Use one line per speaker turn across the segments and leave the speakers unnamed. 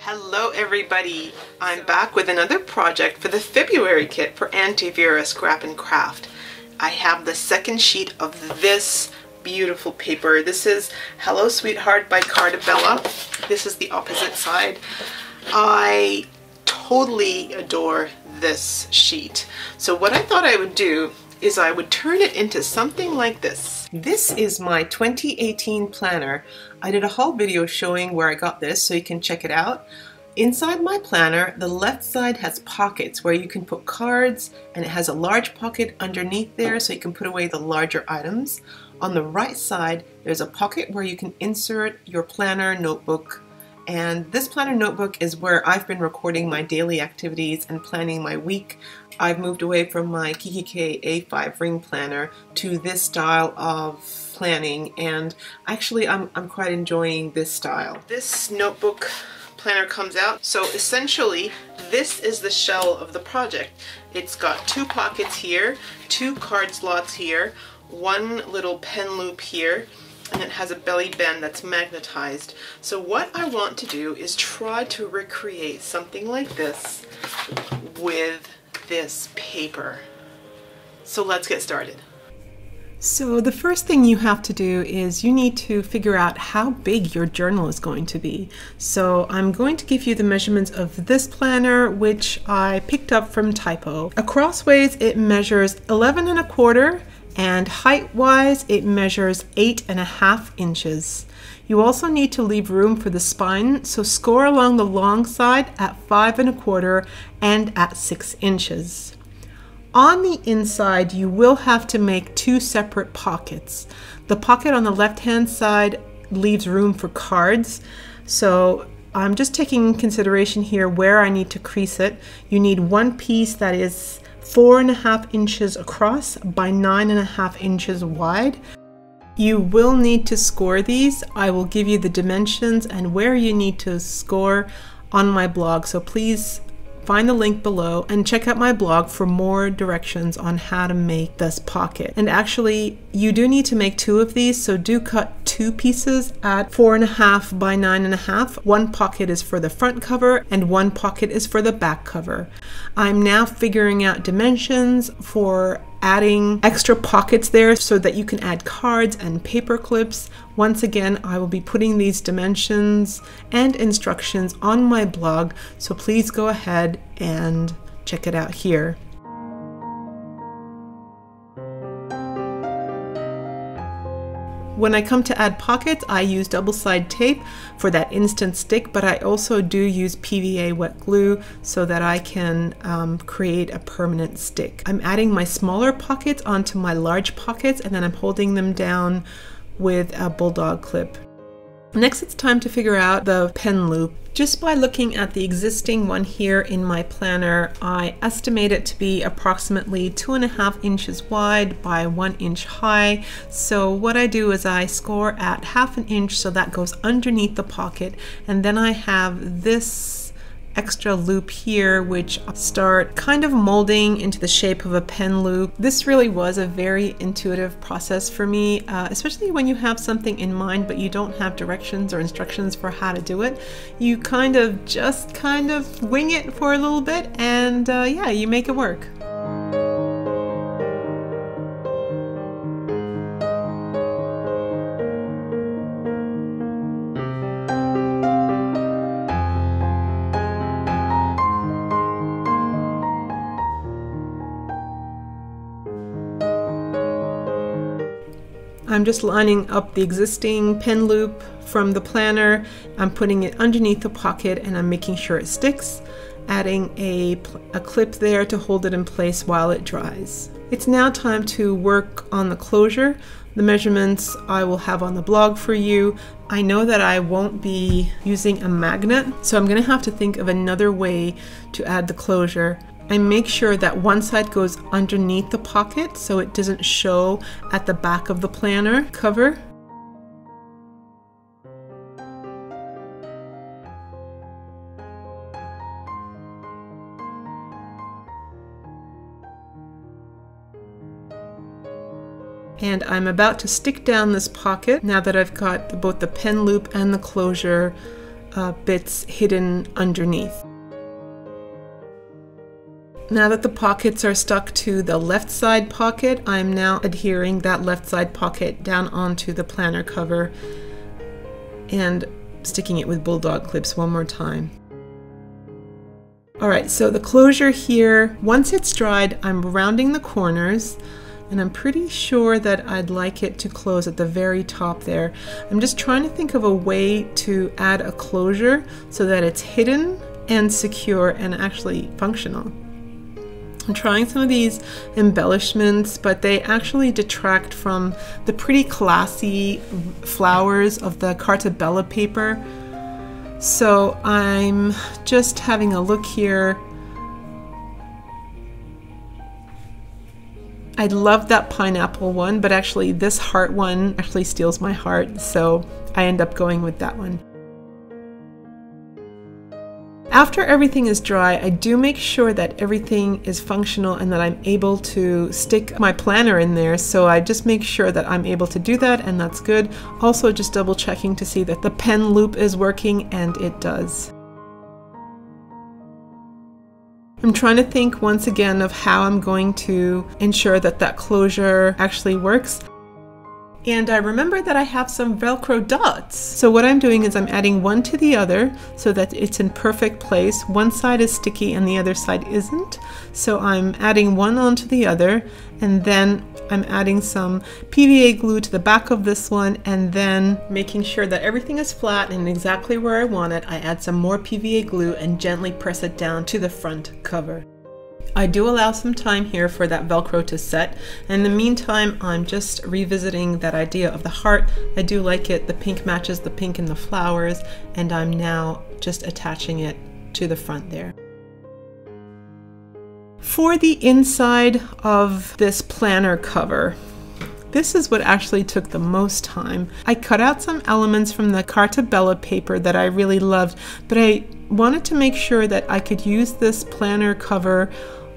Hello everybody! I'm back with another project for the February kit for AVSC Scrap and Craft. I have the second sheet of this beautiful paper. This is Hello Sweetheart by Carta Bella. This is the opposite side. I totally adore this sheet. So what I thought I would do is I would turn it into something like this. This is my 2018 planner. I did a whole video showing where I got this, so you can check it out. Inside my planner, the left side has pockets where you can put cards, and it has a large pocket underneath there so you can put away the larger items. On the right side, there's a pocket where you can insert your planner notebook. And this planner notebook is where I've been recording my daily activities and planning my week. I've moved away from my KKK A5 ring planner to this style of planning, and actually I'm quite enjoying this style. This notebook planner comes out. So essentially this is the shell of the project. It's got two pockets here, two card slots here, one little pen loop here, and it has a belly band that's magnetized. So what I want to do is try to recreate something like this with this paper. So let's get started. So the first thing you have to do is you need to figure out how big your journal is going to be. So I'm going to give you the measurements of this planner, which I picked up from Typo. Acrossways it measures 11 1/4, and height-wise it measures 8.5 inches. You also need to leave room for the spine, so score along the long side at 5 1/4 and at 6 inches. On the inside, you will have to make two separate pockets. The pocket on the left-hand side leaves room for cards, so I'm just taking in consideration here where I need to crease it. You need one piece that is 4.5 inches across by 9.5 inches wide. You will need to score these. I will give you the dimensions and where you need to score on my blog, so please find the link below and check out my blog for more directions on how to make this pocket. And actually, you do need to make two of these, so do cut two pieces at 4.5 by 9.5. One pocket is for the front cover and one pocket is for the back cover. I'm now figuring out dimensions for adding extra pockets there so that you can add cards and paper clips. Once again, I will be putting these dimensions and instructions on my blog, so please go ahead and check it out here. When I come to add pockets, I use double-sided tape for that instant stick, but I also do use PVA wet glue so that I can create a permanent stick. I'm adding my smaller pockets onto my large pockets, and then I'm holding them down with a bulldog clip. Next, it's time to figure out the pen loop. Just by looking at the existing one here in my planner, I estimate it to be approximately 2.5 inches wide by 1 inch high. So what I do is I score at 1/2 inch, so that goes underneath the pocket, and then I have this extra loop here which I start kind of molding into the shape of a pen loop. This really was a very intuitive process for me, especially when you have something in mind but you don't have directions or instructions for how to do it. You just kind of wing it for a little bit, and yeah, you make it work. I'm just lining up the existing pen loop from the planner. I'm putting it underneath the pocket and I'm making sure it sticks, adding a clip there to hold it in place while it dries. It's now time to work on the closure. The measurements I will have on the blog for you. I know that I won't be using a magnet, so I'm gonna have to think of another way to add the closure. I make sure that one side goes underneath the pocket so it doesn't show at the back of the planner cover. And I'm about to stick down this pocket now that I've got both the pen loop and the closure bits hidden underneath. Now that the pockets are stuck to the left side pocket, I'm now adhering that left side pocket down onto the planner cover and sticking it with bulldog clips one more time. Alright, so the closure here, once it's dried, I'm rounding the corners, and I'm pretty sure that I'd like it to close at the very top there. I'm just trying to think of a way to add a closure so that it's hidden and secure and actually functional. I'm trying some of these embellishments, but they actually detract from the pretty classy flowers of the Carta Bella paper. So I'm just having a look here. I love that pineapple one, but actually this heart one actually steals my heart, so I end up going with that one. After everything is dry, I do make sure that everything is functional and that I'm able to stick my planner in there. So I just make sure that I'm able to do that, and that's good. Also just double checking to see that the pen loop is working, and it does. I'm trying to think once again of how I'm going to ensure that that closure actually works. And I remember that I have some Velcro dots. So what I'm doing is I'm adding one to the other so that it's in perfect place. One side is sticky and the other side isn't. So I'm adding one onto the other, and then I'm adding some PVA glue to the back of this one, and then making sure that everything is flat and exactly where I want it, I add some more PVA glue and gently press it down to the front cover. I do allow some time here for that Velcro to set. In the meantime, I'm just revisiting that idea of the heart. I do like it. The pink matches the pink in the flowers, and I'm now just attaching it to the front there. For the inside of this planner cover, this is what actually took the most time. I cut out some elements from the Carta Bella paper that I really loved, but I wanted to make sure that I could use this planner cover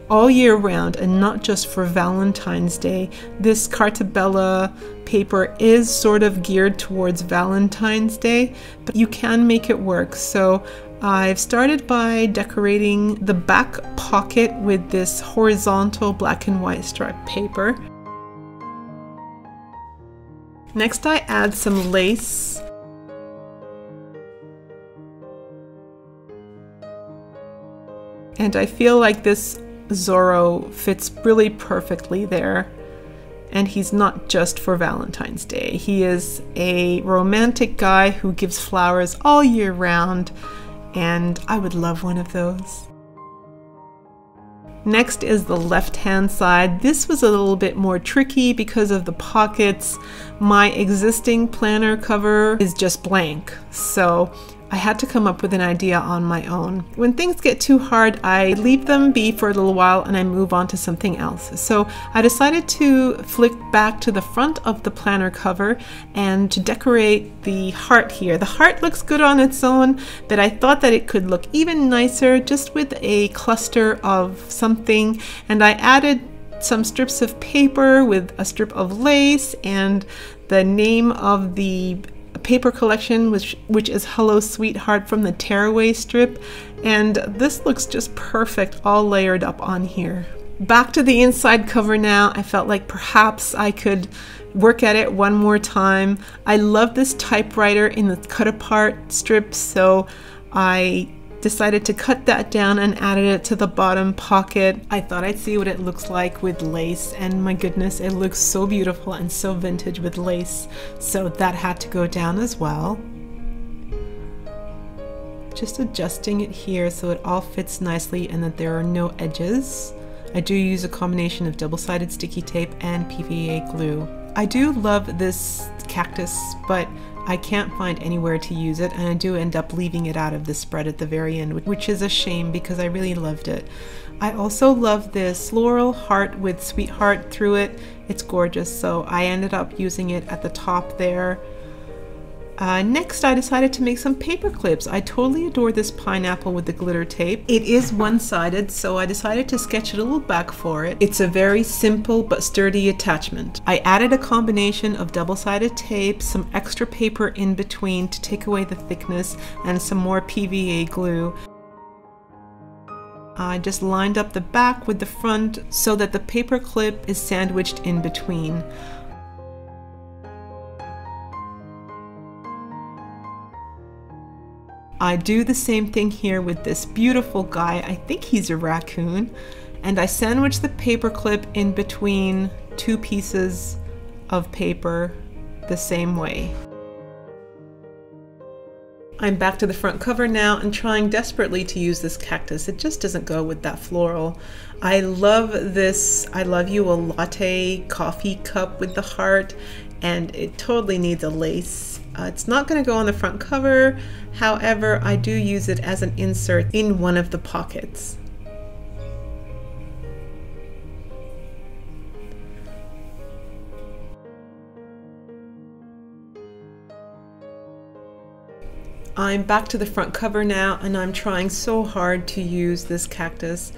all year round and not just for Valentine's Day. This Carta Bella paper is sort of geared towards Valentine's Day, but you can make it work. So I've started by decorating the back pocket with this horizontal black and white striped paper. Next I add some lace. And I feel like this Zorro fits really perfectly there. And he's not just for Valentine's Day. He is a romantic guy who gives flowers all year round, and I would love one of those. Next is the left-hand side. This was a little bit more tricky because of the pockets. My existing planner cover is just blank, so I had to come up with an idea on my own. When things get too hard, I leave them be for a little while and I move on to something else. So I decided to flick back to the front of the planner cover and to decorate the heart here. The heart looks good on its own, but I thought that it could look even nicer just with a cluster of something, and I added some strips of paper with a strip of lace and the name of the paper collection, which is Hello Sweetheart from the Tearaway strip, and this looks just perfect all layered up on here. Back to the inside cover now. I felt like perhaps I could work at it one more time. I love this typewriter in the cut apart strip, so I decided to cut that down and added it to the bottom pocket. I thought I'd see what it looks like with lace, and my goodness, it looks so beautiful and so vintage with lace, so that had to go down as well. Just adjusting it here so it all fits nicely and that there are no edges. I do use a combination of double-sided sticky tape and PVA glue. I do love this cactus, but I can't find anywhere to use it, and I do end up leaving it out of the spread at the very end, which is a shame because I really loved it. I also love this floral heart with Sweetheart through it. It's gorgeous, so I ended up using it at the top there. Next, I decided to make some paper clips. I totally adore this pineapple with the glitter tape. It is one-sided, so I decided to sketch a little back for it. It's a very simple but sturdy attachment. I added a combination of double-sided tape, some extra paper in between to take away the thickness, and some more PVA glue. I just lined up the back with the front so that the paper clip is sandwiched in between. I do the same thing here with this beautiful guy. I think he's a raccoon. And I sandwich the paper clip in between two pieces of paper the same way. I'm back to the front cover now and trying desperately to use this cactus. It just doesn't go with that floral. I love this I love you a latte coffee cup with the heart, and it totally needs a lace. It's not going to go on the front cover, however, I do use it as an insert in one of the pockets. I'm back to the front cover now, and I'm trying so hard to use this cactus.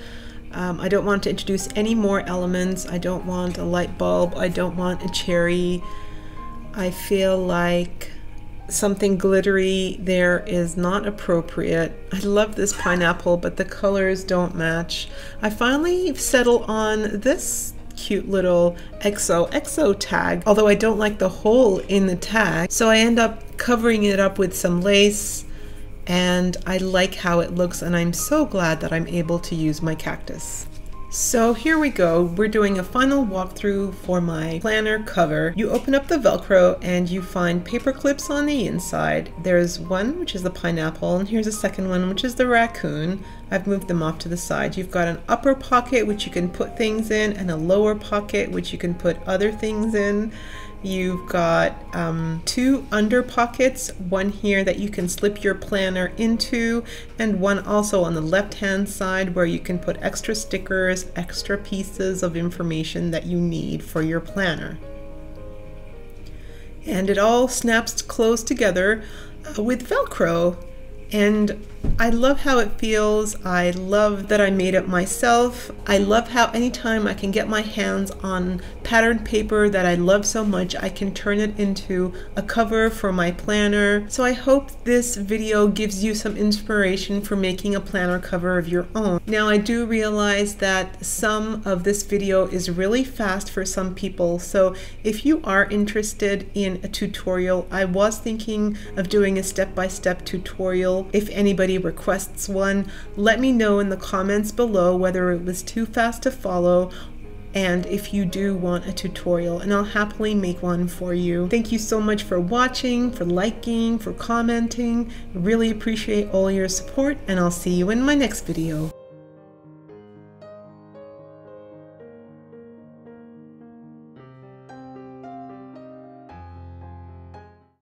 I don't want to introduce any more elements. I don't want a light bulb. I don't want a cherry. I feel like something glittery there is not appropriate. I love this pineapple, but the colors don't match. I finally settle on this cute little xxO tag, although I don't like the hole in the tag, so I end up covering it up with some lace, and I like how it looks, and I'm so glad that I'm able to use my cactus. So here we go. We're doing a final walkthrough for my planner cover. You open up the Velcro and you find paper clips on the inside. There's one, which is the pineapple, and here's a second one, which is the raccoon. I've moved them off to the side. You've got an upper pocket which you can put things in, and a lower pocket which you can put other things in. You've got two under pockets, one here that you can slip your planner into, and one also on the left hand side where you can put extra stickers, extra pieces of information that you need for your planner. And it all snaps closed together with Velcro, and I love how it feels. I love that I made it myself. I love how anytime I can get my hands on patterned paper that I love so much, I can turn it into a cover for my planner. So I hope this video gives you some inspiration for making a planner cover of your own. Now I do realize that some of this video is really fast for some people, so if you are interested in a tutorial, I was thinking of doing a step-by-step tutorial. If anybody requests one, let me know in the comments below whether it was too fast to follow, and if you do want a tutorial, and I'll happily make one for you. Thank you so much for watching, for liking, for commenting. Really appreciate all your support, and I'll see you in my next video.